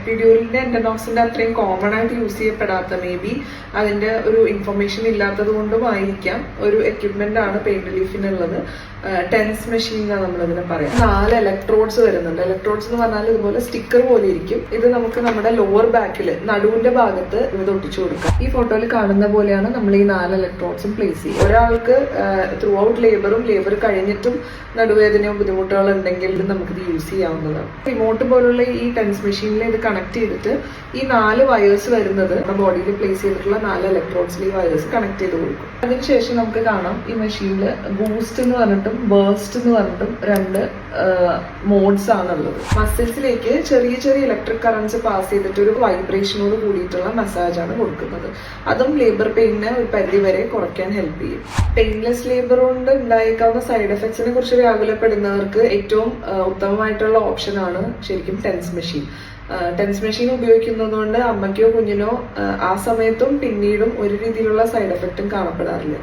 എപ്പിഡ്യൂറിന്റെ എൻഡനോക്സിന്റെ അത്രയും കോമൺ ആയിട്ട് യൂസ് ചെയ്യപ്പെടാത്ത മേ ബി അതിന്റെ ഒരു ഇൻഫർമേഷൻ ഇല്ലാത്തത് കൊണ്ടും ആയിരിക്കാം ഒരു എക്യുപ്മെന്റ് ആണ് പെയിൻ റിലീഫിനുള്ളത്. ടെൻസ് മെഷീൻ എന്നാണ് നമ്മളിതിനെ പറയാം. 4 ഇലക്ട്രോഡ്സ് വരുന്നുണ്ട്. ഇലക്ട്രോഡ്സ് എന്ന് പറഞ്ഞാൽ ഇതുപോലെ സ്റ്റിക്കർ പോലെ ഇരിക്കും. ഇത് നമുക്ക് നമ്മുടെ ലോവർ ബാക്കിൽ നടുവിന്റെ ഭാഗത്ത് ഇത് ഒട്ടിച്ചു കൊടുക്കാം. ഈ ഫോട്ടോയിൽ കാണുന്ന പോലെയാണ് നമ്മൾ ഈ 4 ഇലക്ട്രോഡ്സും പ്ലേസ് ചെയ്യുക. ഒരാൾക്ക് ത്രൂ ഔട്ട് ലേബർ കഴിഞ്ഞിട്ടും നടുവേദനയോ ബുദ്ധിമുട്ടുകളോ ഉണ്ടെങ്കിൽ നമുക്കിത് യൂസ് ചെയ്യാവുന്നതാണ്. റിമോട്ട് പോലുള്ള ഈ ടെൻസ് മെഷീനിൽ ഇത് കണക്ട് ചെയ്തിട്ട് ഈ 4 വയേഴ്സ് വരുന്നത് നമ്മുടെ ബോഡിയിൽ പ്ലേസ് ചെയ്തിട്ടുള്ള 4 ഇലക്ട്രോഡ്സിൽ ഈ വയേഴ്സ് കണക്ട് ചെയ്ത് കൊടുക്കും. അതിനുശേഷം നമുക്ക് കാണാം ഈ മെഷീനിൽ ബൂസ്റ്റ് എന്ന് പറഞ്ഞിട്ടും ബേസ്റ്റ് എന്ന് പറഞ്ഞിട്ടും 2 മോഡ്സ് ആണുള്ളത്. മസിൽസിലേക്ക് ചെറിയ ചെറിയ ഇലക്ട്രിക് കറൻസ് പാസ് ചെയ്തിട്ട് ഒരു വൈബ്രേഷനോട് കൂടിയിട്ടുള്ള മസാജ് ആണ് കൊടുക്കുന്നത്. അതും ലേബർ പെയിനെ ഒരു പരിധി വരെ കുറയ്ക്കാൻ ഹെൽപ്പ് ചെയ്യും. പെയിൻലെസ് ലേബർ കൊണ്ട് ഉണ്ടായേക്കാവുന്ന സൈഡ് എഫക്ട്സിനെ കുറിച്ച് വ്യാകുലപ്പെടുന്നവർക്ക് ഏറ്റവും ഉത്തമമായിട്ടുള്ള ഓപ്ഷൻ ആണ് ശരിക്കും ടെൻസ് മെഷീൻ. ടെൻസ് മെഷീൻ ഉപയോഗിക്കുന്നത് കൊണ്ട് അമ്മയ്ക്കോ കുഞ്ഞിനോ ആ സമയത്തും പിന്നീടും ഒരു രീതിയിലുള്ള സൈഡ് എഫക്റ്റും കാണപ്പെടാറില്ല.